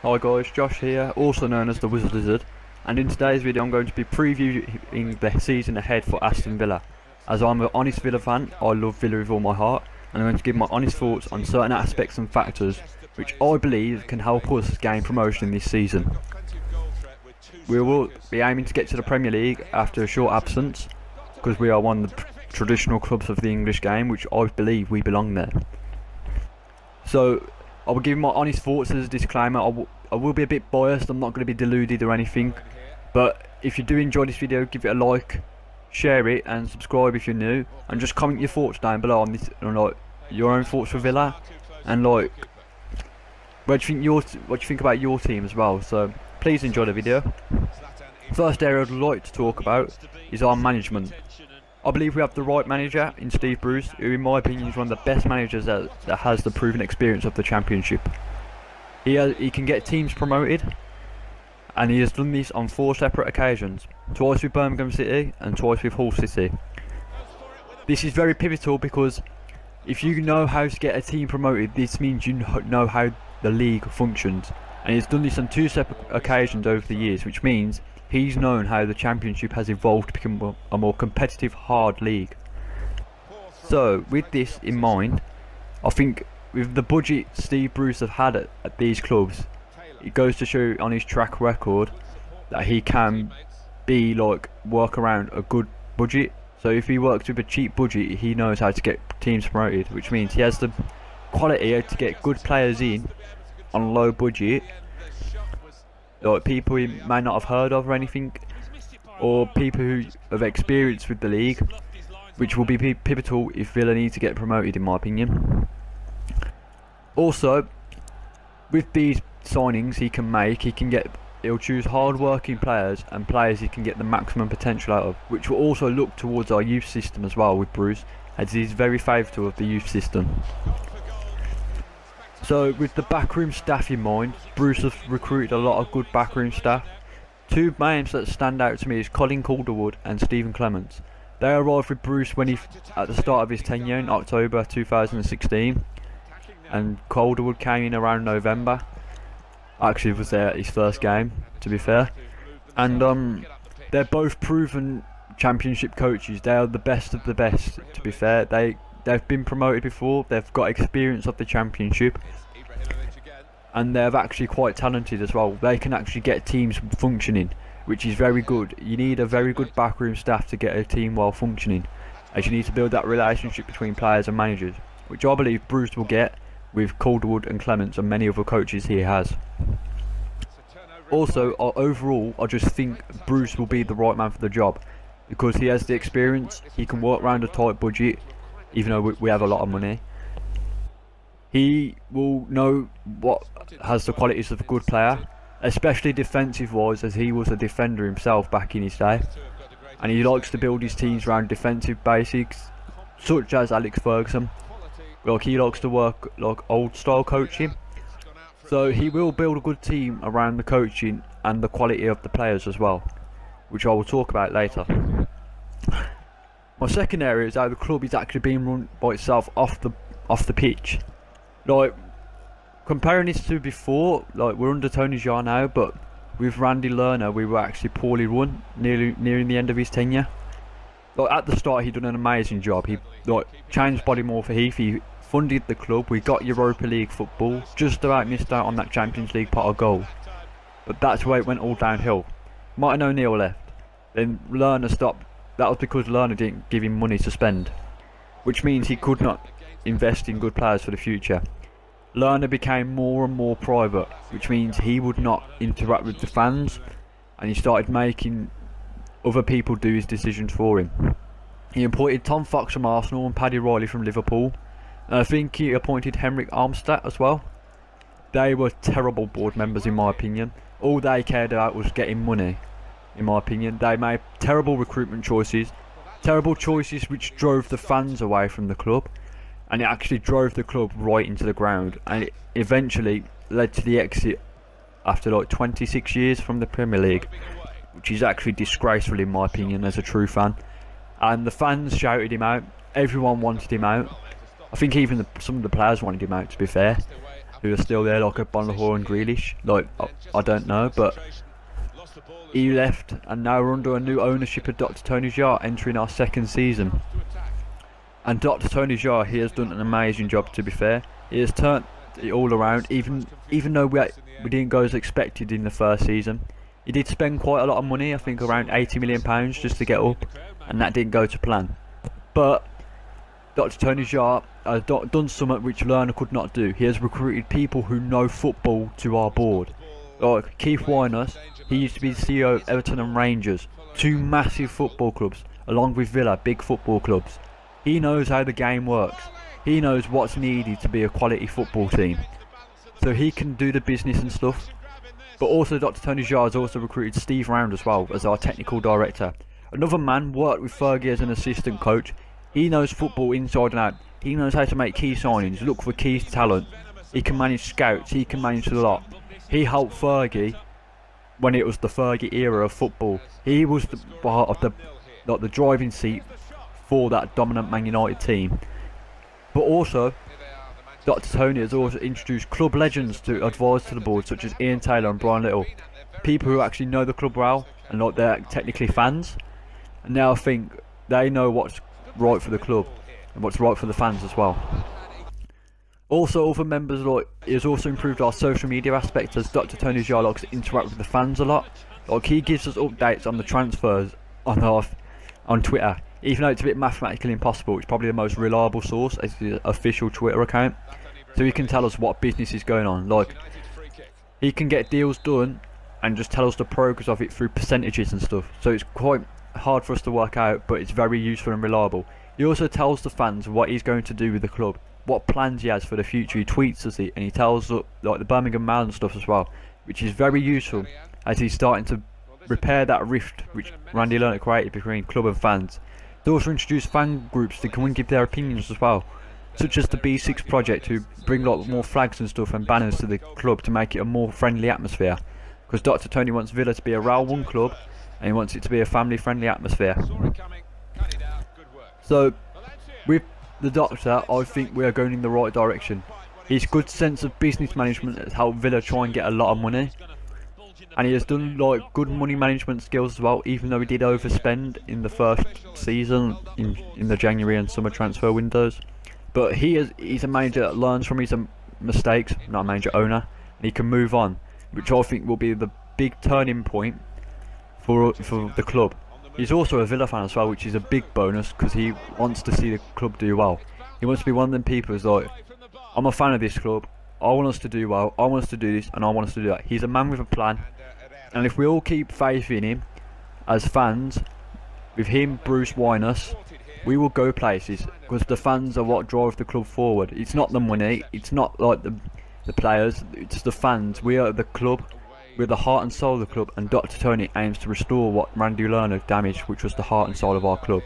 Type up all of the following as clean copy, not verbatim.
Hi guys, Josh here, also known as the Wizard, and in today's video I'm going to be previewing the season ahead for Aston Villa. As I'm an honest Villa fan, I love Villa with all my heart, and I'm going to give my honest thoughts on certain aspects and factors which I believe can help us gain promotion this season. We will be aiming to get to the Premier League after a short absence, because we are one of the traditional clubs of the English game, which I believe we belong there. So I will give my honest thoughts as a disclaimer. I will be a bit biased, I'm not going to be deluded or anything, but if you do enjoy this video, give it a like, share it and subscribe if you're new, and just comment your thoughts down below on this, like your own thoughts for Villa, and like what do you think about your team as well. So please enjoy the video. First area I'd like to talk about is our management. I believe we have the right manager in Steve Bruce, who in my opinion is one of the best managers that has the proven experience of the Championship. He can get teams promoted, and he has done this on 4 separate occasions, twice with Birmingham City and twice with Hull City. This is very pivotal because if you know how to get a team promoted, this means you know how the league functions, and he's done this on 2 separate occasions over the years, which means he's known how the Championship has evolved to become a more competitive, hard league. So with this in mind, I think with the budget Steve Bruce have had at these clubs, it goes to show on his track record that he can work around a good budget. So if he works with a cheap budget, he knows how to get teams promoted, which means he has the quality to get good players in on a low budget, like people he may not have heard of or anything, or people who have experience with the league, which will be pivotal if Villa need to get promoted in my opinion. Also, with these signings he'll choose hard working players and players he can get the maximum potential out of, which will also look towards our youth system as well with Bruce, as he's very favourable of the youth system. So with the backroom staff in mind, Bruce has recruited a lot of good backroom staff. 2 names that stand out to me is Colin Calderwood and Stephen Clements. They arrived with Bruce at the start of his tenure in October 2016, and Calderwood came in around November. Actually was there at his first game, to be fair, and they're both proven Championship coaches. They are the best of the best, to be fair. They've been promoted before, they've got experience of the Championship, and they're actually quite talented as well. They can actually get teams functioning, which is very good. You need a very good backroom staff to get a team well functioning, as you need to build that relationship between players and managers, which I believe Bruce will get with Calderwood and Clements and many other coaches he has. Also, overall, I just think Bruce will be the right man for the job, because he has the experience, he can work around a tight budget, even though we have a lot of money. He will know what has the qualities of a good player, especially defensive wise, as he was a defender himself back in his day, and he likes to build his teams around defensive basics, such as Alex Ferguson. He likes to work old style coaching, so he will build a good team around the coaching and the quality of the players as well, which I will talk about later. My second area is how the club is actually being run by itself off the pitch. Comparing this to before, we're under Tony Jaa now, but with Randy Lerner we were actually poorly run nearing the end of his tenure. At the start he done an amazing job. He changed Bodymore for Heath, he funded the club, we got Europa League football, just about missed out on that Champions League pot of gold, but that's where it went all downhill. Martin O'Neill left, then Lerner stopped. That was because Lerner didn't give him money to spend, which means he could not invest in good players for the future. Lerner became more and more private, which means he would not interact with the fans, and he started making other people do his decisions for him. He appointed Tom Fox from Arsenal and Paddy Riley from Liverpool, and I think he appointed Henrik Armstead as well. They were terrible board members in my opinion. All they cared about was getting money, in my opinion. They made terrible recruitment choices, which drove the fans away from the club, and it actually drove the club right into the ground, and it eventually led to the exit after 26 years from the Premier League, which is actually disgraceful in my opinion as a true fan. And the fans shouted him out, everyone wanted him out. I think even some of the players wanted him out, to be fair. who are still there, like a Bonahor and Grealish. Like, I don't know, but he left, and now we're under a new ownership of Dr. Tony Jaa, entering our second season. And Dr. Tony Jaa, he has done an amazing job, to be fair. He has turned it all around, even though we didn't go as expected in the first season. He did spend quite a lot of money, I think around £80 million just to get up, and that didn't go to plan. But Dr. Tony Jaa has done something which Lerner could not do. He has recruited people who know football to our board. Like Keith Winers, he used to be the CEO of Everton and Rangers, two massive football clubs, along with Villa, big football clubs. He knows how the game works. He knows what's needed to be a quality football team. So he can do the business and stuff. But also Dr. Tony Jaa has also recruited Steve Round as well as our technical director. Another man worked with Fergie as an assistant coach. He knows football inside and out. He knows how to make key signings, look for key talent. He can manage scouts, he can manage a lot. He helped Fergie when it was the Fergie era of football. He was the part of the driving seat for that dominant Man United team. But also, Dr. Tony has also introduced club legends to advise to the board, such as Ian Taylor and Brian Little. People who actually know the club well and like they're technically fans. And now I think they know what's right for the club and what's right for the fans as well. Also, other members, like, he has also improved our social media aspect, as Dr. Tony Jaa likes to interact with the fans a lot. Like, he gives us updates on the transfers on Twitter. Even though it's a bit mathematically impossible, it's probably the most reliable source as the official Twitter account. So he can tell us what business is going on. Like, he can get deals done and just tell us the progress of it through percentages and stuff. So it's quite hard for us to work out, but it's very useful and reliable. He also tells the fans what he's going to do with the club, what plans he has for the future. He tweets us it, and he tells like the Birmingham Mail and stuff as well, which is very useful as he's starting to repair that rift which Randy Lerner created between club and fans. They also introduced fan groups to come and give their opinions as well, such as the B6 project, who bring like more flags and stuff and banners to the club to make it a more friendly atmosphere. Because Dr. Tony wants Villa to be a Row 1 club, and he wants it to be a family friendly atmosphere. So with the Doctor, I think we are going in the right direction. His good sense of business management has helped Villa try and get a lot of money, and he has done like good money management skills as well, even though he did overspend in the first season in the January and summer transfer windows. But he's a manager that learns from his mistakes, not a manager, owner, and he can move on, which I think will be the big turning point for the club. He's also a Villa fan as well, which is a big bonus because he wants to see the club do well. He wants to be one of them people who's like, I'm a fan of this club, I want us to do well, I want us to do this, and I want us to do that. He's a man with a plan, and if we all keep faith in him as fans, with him, Bruce, Winers, we will go places, because the fans are what drive the club forward. It's not the money, it's not like the players, it's the fans. We are the club, we're the heart and soul of the club, and Dr. Tony aims to restore what Randy Lerner damaged, which was the heart and soul of our club.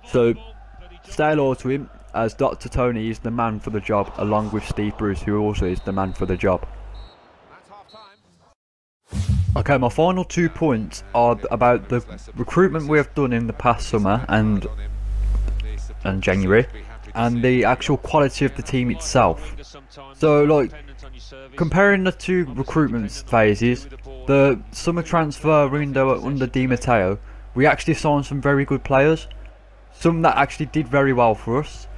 So stay loyal to him, as Dr. Tony is the man for the job, along with Steve Bruce, who also is the man for the job. Okay, my final 2 points are about the recruitment we have done in the past summer and January, and the actual quality of the team itself. So, like, comparing the two recruitment phases, the summer transfer window under Di Matteo, we actually signed some very good players, some that actually did very well for us,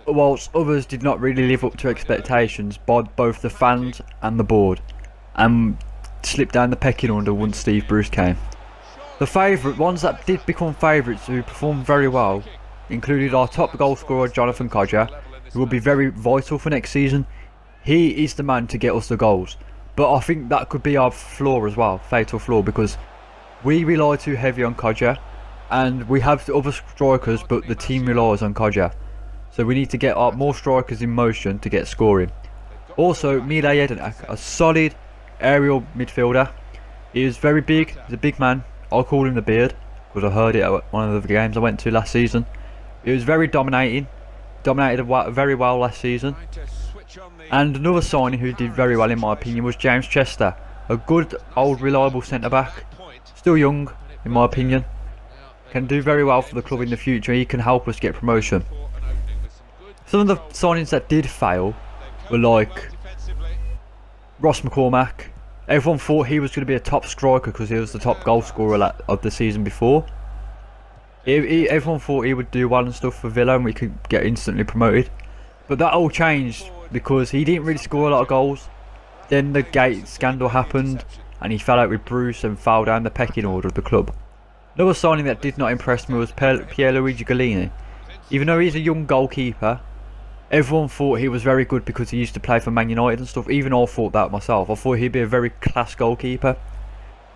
whilst others did not really live up to expectations by both the fans and the board, and slipped down the pecking order once Steve Bruce came. The ones that did become favourites, who performed very well, included our top goal scorer Jonathan Kodjia, who will be very vital for next season. He is the man to get us the goals, but I think that could be our flaw as well, fatal flaw, because we rely too heavy on Kodjia, and we have the other strikers, but the team relies on Kodjia. So we need to get more strikers in motion to get scoring. Also, Mile Jedinak, a solid aerial midfielder. He is very big, he's a big man. I'll call him the Beard, because I heard it at one of the games I went to last season. He was very dominated very well last season. And another signing who did very well in my opinion was James Chester, a good old reliable centre back, still young in my opinion, can do very well for the club in the future. He can help us get promotion. Some of the signings that did fail were like Ross McCormack. Everyone thought he was going to be a top striker because he was the top goal scorer of the season before. Everyone thought he would do well and stuff for Villa and we could get instantly promoted. But that all changed because he didn't really score a lot of goals. Then the gate scandal happened and he fell out with Bruce and fell down the pecking order of the club. Another signing that did not impress me was Pierluigi Collina. Even though he's a young goalkeeper, everyone thought he was very good because he used to play for Man United and stuff. Even I thought that myself. I thought he'd be a very class goalkeeper.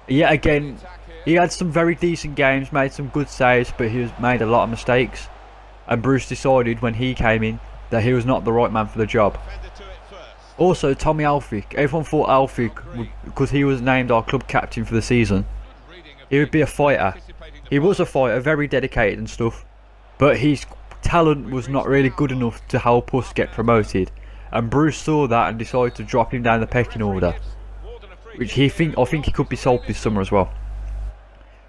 Yet again, he had some very decent games, made some good saves, but he made a lot of mistakes. And Bruce decided when he came in that he was not the right man for the job. Also, Tommy Alfick. Everyone thought Alfick, because he was named our club captain for the season, he would be a fighter. He was a fighter, very dedicated and stuff, but his talent was not really good enough to help us get promoted. And Bruce saw that and decided to drop him down the pecking order, which I think he could be sold this summer as well.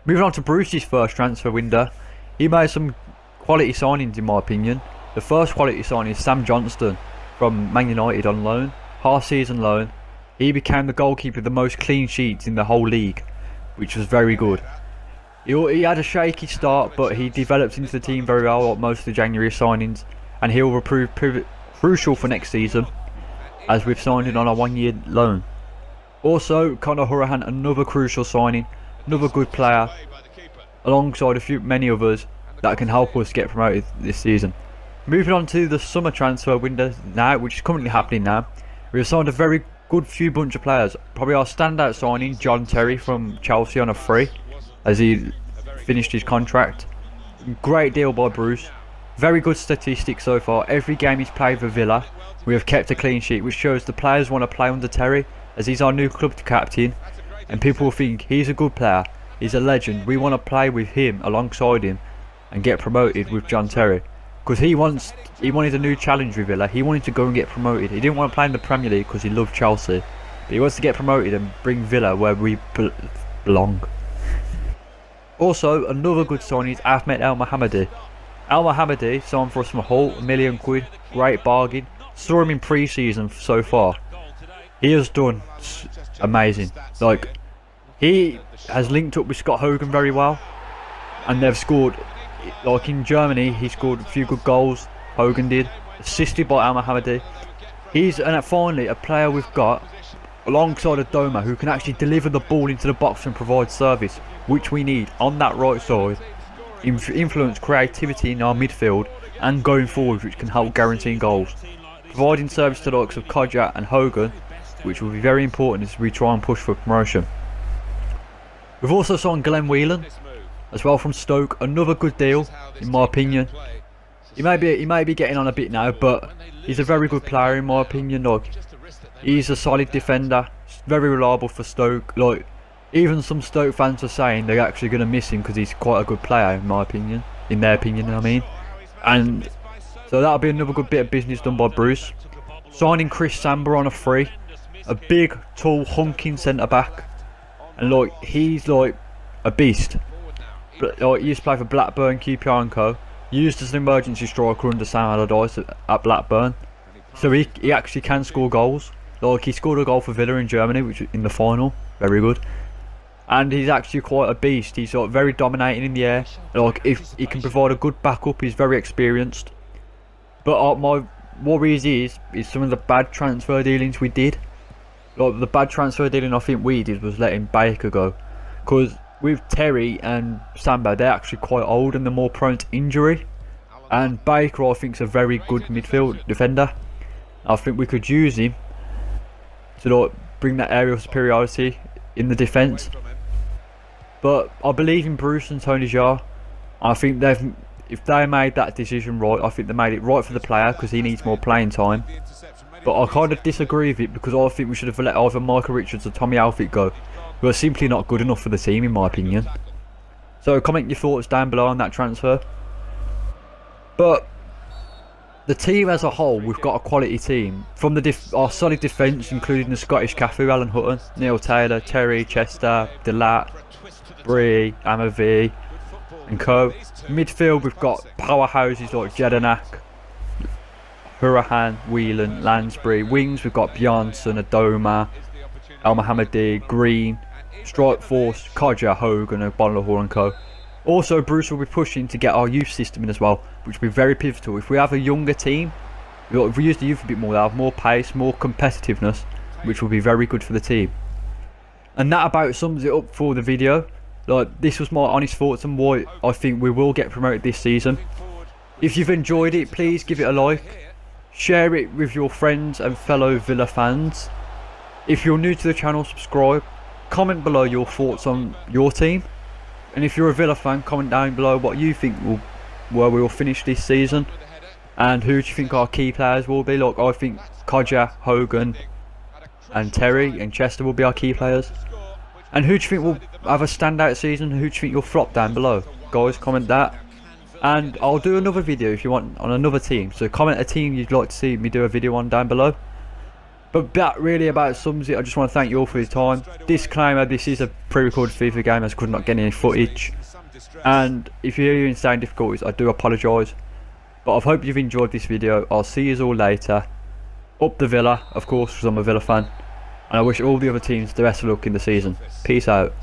Moving on to Bruce's first transfer window, he made some quality signings in my opinion. The first quality signing is Sam Johnston from Man United on loan, half-season loan. He became the goalkeeper with the most clean sheets in the whole league, which was very good. He had a shaky start, but he developed into the team very well like most of the January signings, and he will prove crucial for next season, as we've signed him on a 1-year loan. Also, Conor Hourihane, another crucial signing, another good player, alongside many others that can help us get promoted this season. Moving on to the summer transfer window now, which is currently happening now. We have signed a very good few bunch of players. Probably our standout signing, John Terry from Chelsea on a free, as he finished his contract. Great deal by Bruce. Very good statistics so far. Every game he's played for Villa, we have kept a clean sheet, which shows the players want to play under Terry, as he's our new club captain, and people will think he's a good player, he's a legend. We want to play with him, alongside him, and get promoted with John Terry, because he wanted a new challenge with Villa. He wanted to go and get promoted. He didn't want to play in the Premier League because he loved Chelsea, but he wants to get promoted and bring Villa where we belong. Also, another good signing is Ahmed El Mohammadi. El Mohammadi signed for us from Hull, £1 million, great bargain. Saw him in pre-season so far. He has done amazing. Like, he has linked up with Scott Hogan very well, and they've scored. Like in Germany, he scored a few good goals. Hogan did, assisted by El Mohammadi. He's finally a player we've got alongside a Doma who can actually deliver the ball into the box and provide service, which we need on that right side. Influence creativity in our midfield and going forward, which can help guaranteeing goals. Providing service to the likes of Kodjak and Hogan, which will be very important as we try and push for promotion. We've also signed Glenn Whelan as well from Stoke, another good deal in my opinion. He may be getting on a bit now, but he's a very good player in my opinion. Like, he's a solid defender, very reliable for Stoke. Like, even some Stoke fans are saying they're actually going to miss him because he's quite a good player in my opinion, in their opinion I mean. And so that'll be another good bit of business done by Bruce. Signing Chris Samba on a free, a big, tall, hunking centre back, and like, he's like a beast. But like, he used to play for Blackburn, QPR and Co. Used as an emergency striker under Sam Allardyce at Blackburn, so he actually can score goals. Like, he scored a goal for Villa in Germany, which in the final, very good. And he's actually quite a beast. He's like very dominating in the air. Like, if he can provide a good backup, he's very experienced. But my worries is some of the bad transfer dealings we did. Like, the bad transfer dealing I think we did was letting Baker go, because with Terry and Samba, they're actually quite old and they're more prone to injury. And Baker, I think, is a very good midfield defender. I think we could use him to like bring that aerial superiority in the defence. But I believe in Bruce and Tony Jaa. I think if they made that decision right, I think they made it right for the player because he needs more playing time. But I kind of disagree with it because I think we should have let either Michael Richards or Tommy Alfitt go, who are simply not good enough for the team in my opinion. So comment your thoughts down below on that transfer. But the team as a whole, we've got a quality team. From our solid defence, including the Scottish Cafu, Alan Hutton, Neil Taylor, Terry, Chester, Delat, Bree, Amavi and Co. Midfield, we've got powerhouses like Jedinak, Hurahan, Whelan, Lansbury. Wings, we've got Bjornsson, Adoma, El Mohammadi, Green. Strike force, Kodja, Hogan, and Bonlahor and Co. Also, Bruce will be pushing to get our youth system in as well, which will be very pivotal. If we have a younger team, if we use the youth a bit more, they'll have more pace, more competitiveness, which will be very good for the team. And that about sums it up for the video. Like, this was my honest thoughts on why I think we will get promoted this season. If you've enjoyed it, please give it a like. Share it with your friends and fellow Villa fans. If you're new to the channel, subscribe. Comment below your thoughts on your team, and if you're a Villa fan, comment down below what you think where we will finish this season, and who do you think our key players will be. Like, I think Kodja, Hogan and Terry and Chester will be our key players. And who do you think will have a standout season? Who do you think you'll flop? Down below, guys, comment that. And I'll do another video if you want on another team, so comment a team you'd like to see me do a video on down below. But that really about sums it. I just want to thank you all for your time. Disclaimer, this is a pre-recorded FIFA game as I could not get any footage. And if you're hearing sound difficulties, I do apologise. But I hope you've enjoyed this video. I'll see you all later. Up the Villa, of course, because I'm a Villa fan. And I wish all the other teams the best of luck in the season. Peace out.